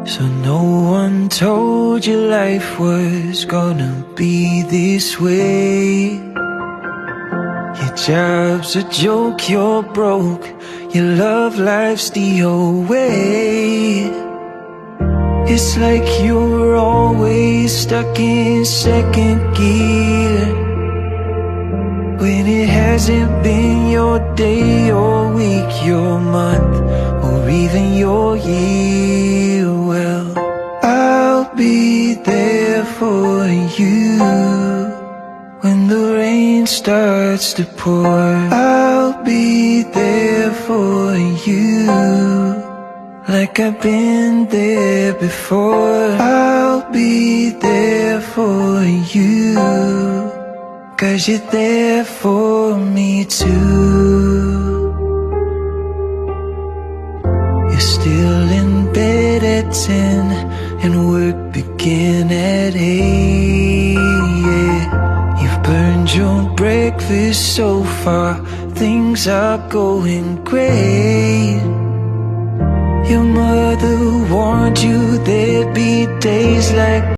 So no one told you life was gonna be this way. Your job's a joke, you're broke, your love life's the old way. It's like you're always stuck in second gear, when it hasn't been your day, your week, your month, or even your year. Well, I'll be there for you when the rain starts to pour. I'll be there for you, like I've been there before. I'll be there for you, 'cause you're there for me too. You're still in bed at 10 and work begin at 8, yeah. You've burned your breakfast so far, things are going great. Your mother warned you there'd be days like